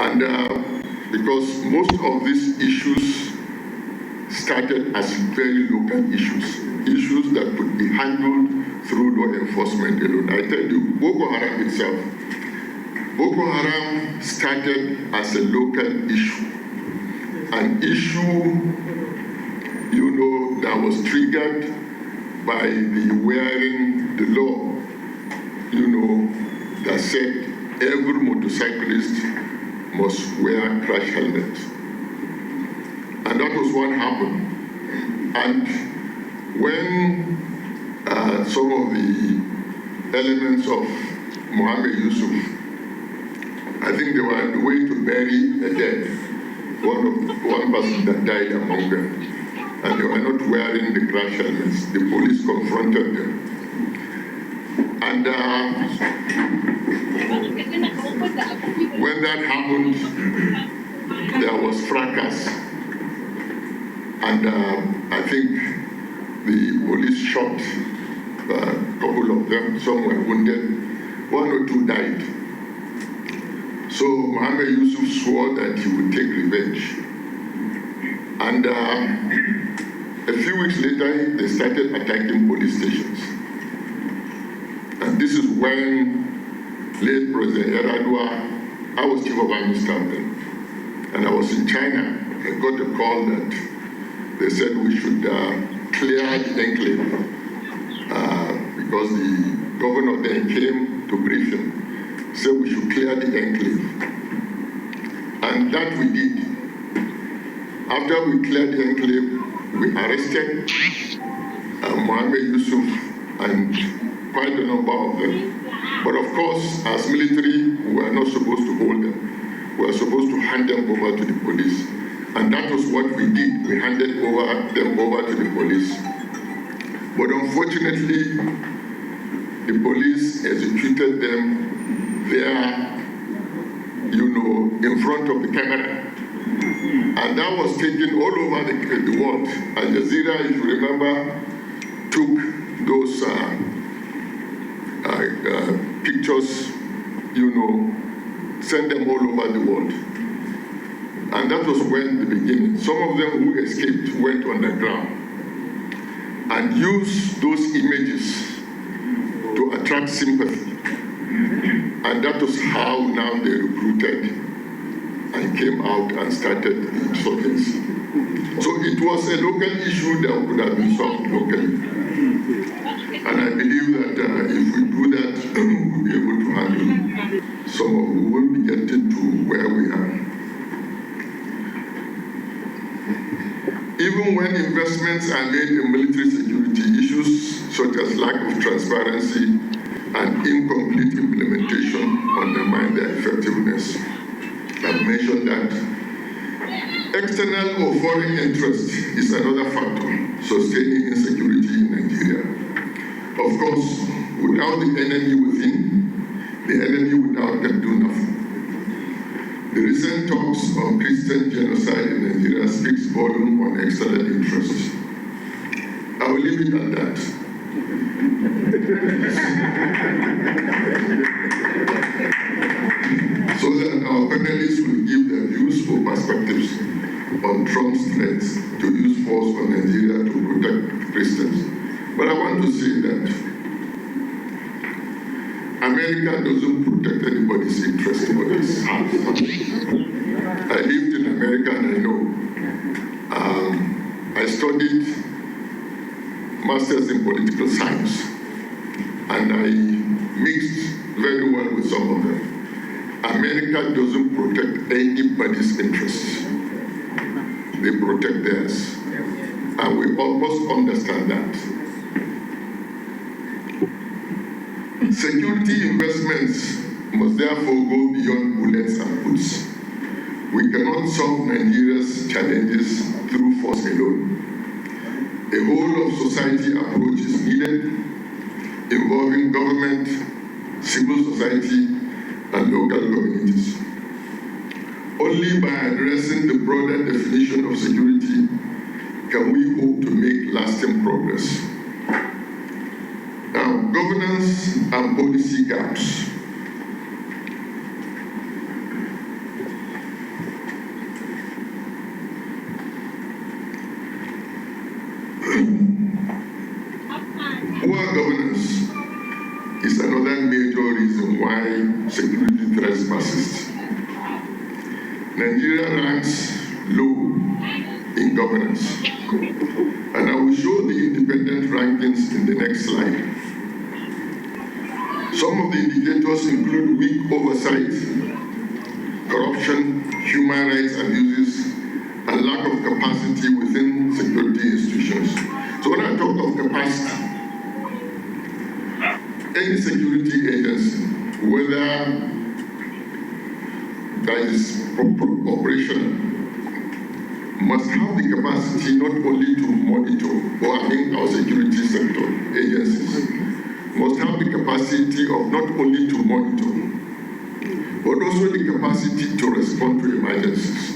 And because most of these issues started as very local issues that could be handled through law enforcement alone. I tell you, Boko Haram itself, Boko Haram started as a local issue, an issue, that was triggered by the wearing the law, that said every motorcyclist must wear crash helmet. And that was what happened. And when some of the elements of Mohammed Yusuf, I think they were on the way to bury a dead, one person that died among them, and they were not wearing the crash helmets. The police confronted them. And when that happened, there was fracas. And I think the police shot a couple of them, some were wounded, 1 or 2 died. So Mohammed Yusuf swore that he would take revenge. And a few weeks later, they started attacking police stations. And this is when late President Yar'Adua, I was chief of army staff then, and I was in China. I got a call that they said we should clear the enclave because the governor then came to brief him, said we should clear the enclave. And that we did. After we cleared the enclave, we arrested Mohammed Yusuf and quite a number of them. But of course, as military, we were not supposed to hold them. We were supposed to hand them over to the police. And that was what we did. We handed them over to the police. But unfortunately, the police executed them there, in front of the camera. And that was taken all over the world. Al Jazeera, if you remember, took those pictures, sent them all over the world. And that was when the beginning. Some of them who escaped went underground and used those images to attract sympathy. And that was how now they recruited and came out and started the insurgency. So it was a local issue that could have been solved locally. And I believe that if we do that, we'll be able to handle some of, we won't be getting to where we are. Even when investments are made in military security, issues such as lack of transparency and incomplete implementation undermine their effectiveness. I've mentioned that external or foreign interest is another factor sustaining insecurity in Nigeria. Of course, without the enemy within, the enemy without can do nothing. The recent talks on Christian genocide in Nigeria speaks volume on external interests. I will leave it at that. So that our panelists will give their views or perspectives on Trump's threats to use force on Nigeria to protect Christians. But I want to say that America doesn't protect anybody's interest in what is happening. I lived in America and I know. I studied Masters in Political Science and I mixed very well with some of them. America doesn't protect anybody's interests. They protect theirs. And we almost understand that. Security investments must therefore go beyond bullets and bullets. We cannot solve Nigeria's challenges through force alone. A whole of society approach is needed, involving government, civil society, and local communities. Only by addressing the broader definition of security can we hope to make lasting progress. Now, governance and policy gaps. whereby security threats persist. Nigeria ranks low in governance, and I will show the independent rankings in the next slide. Some of the indicators include weak oversight, corruption, human rights abuses, and lack of capacity within security institutions. So when I talk of capacity, any security agency, whether that is operational, must have the capacity not only to monitor, our security sector agencies must have the capacity of not only to monitor, but also the capacity to respond to emergencies.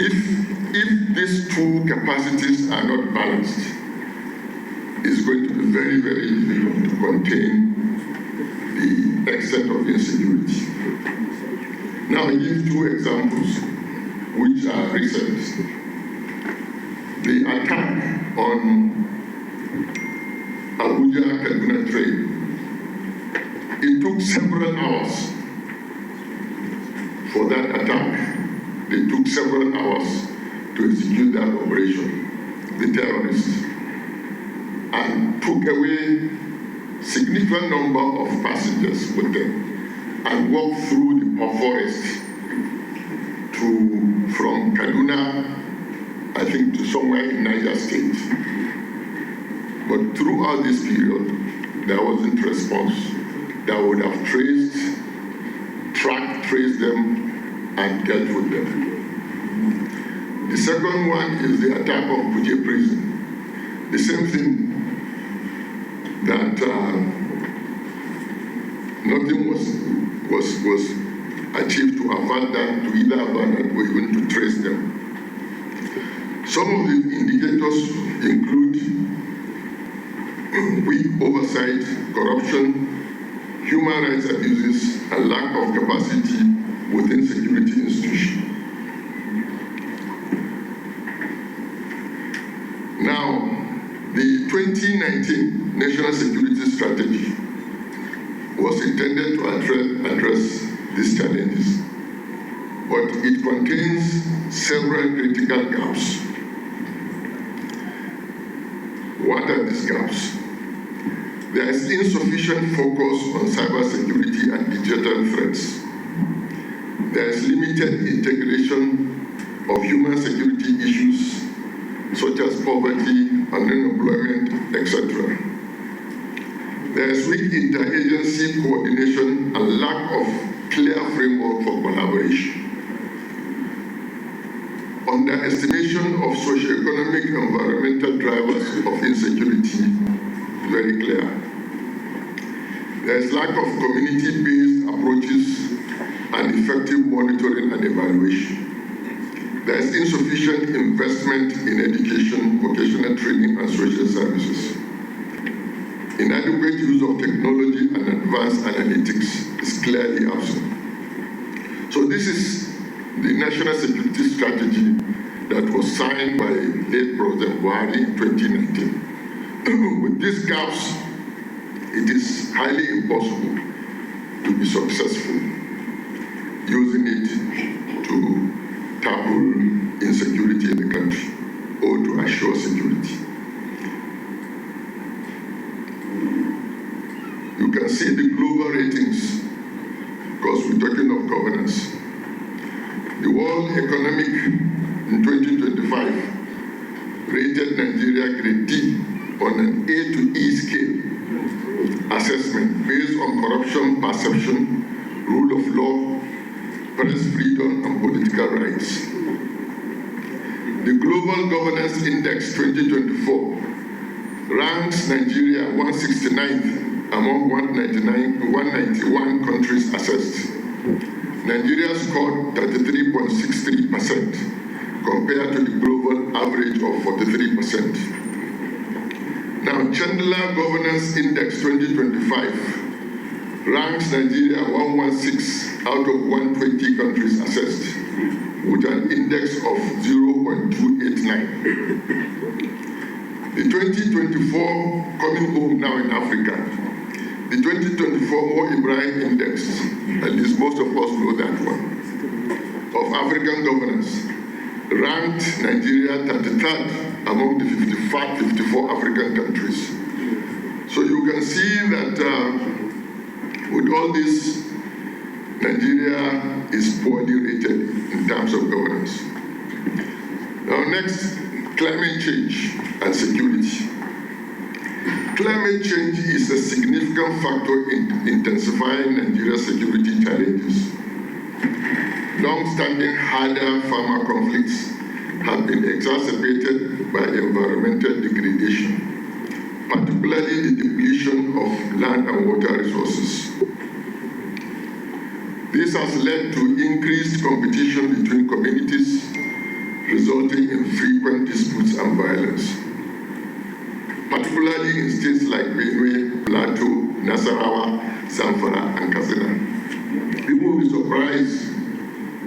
If these two capacities are not balanced, it's going to be very, very difficult to contain the extent of insecurity. Now I give two examples which are recent. The attack on Abuja-Kaduna train. It took several hours for that attack. They took several hours to execute that operation, the terrorists, and took away significant number of passengers with them and walked through the forest from Kaduna, I think, to somewhere in Niger State. But throughout this period, there wasn't response that would have traced them, and dealt with them. The second one is the attack on Kuje prison. The same thing, that nothing was achieved to avert that, to either avert or even to trace them. Some of the indicators include weak oversight, corruption, human rights abuses, and lack of capacity within security institutions. Now, the 2019 National Security Strategy was intended to address these challenges, but it contains several critical gaps. What are these gaps? There is insufficient focus on cybersecurity and digital threats. There is limited integration of human security issues such as poverty, unemployment, etc. There is weak interagency coordination and lack of clear framework for collaboration. Underestimation of socioeconomic environmental drivers of insecurity, very clear. There is lack of community-based approaches and effective monitoring and evaluation. There is insufficient investment in education, vocational training, and social services. Inadequate use of technology and advanced analytics is clearly absent. So this is the National Security Strategy that was signed by late President Buhari in 2019. With these gaps, it is highly impossible to be successful using it to tackle insecurity in the country or to assure security. You can see the global ratings because we're talking of governance. The World Economic in 2025 rated Nigeria grade D on an A to E scale assessment based on corruption perception, rule of law, press freedom, and political rights. The Global Governance Index 2024 ranks Nigeria 169th among 191 countries assessed. Nigeria scored 33.63% compared to the global average of 43%. Now, Chandler Governance Index 2025 ranks Nigeria 116 out of 120 countries assessed with an index of 0.289. The 2024 Coming Home Now in Africa the 2024 Mo Ibrahim Index, at least most of us know that one, of African governance, ranked Nigeria 33rd among the 54 African countries. So you can see that with all this, Nigeria is poorly rated in terms of governance. Now next, climate change and security. Climate change is a significant factor in intensifying Nigeria's security challenges. Long-standing harder farmer conflicts have been exacerbated by environmental degradation, particularly the depletion of land and water resources. This has led to increased competition between communities, resulting in frequent disputes and violence, particularly in states like Benue, Plateau, Nasarawa, Zamfara, and Katsina. People will be surprised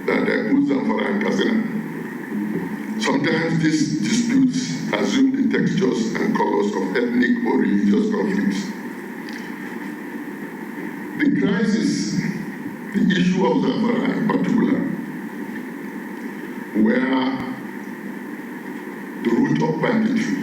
that there are good Zamfara and Katsina. Sometimes these disputes assume the textures and colors of ethnic or religious conflicts. The crisis, the issue of Zamfara in particular, where the root of banditry,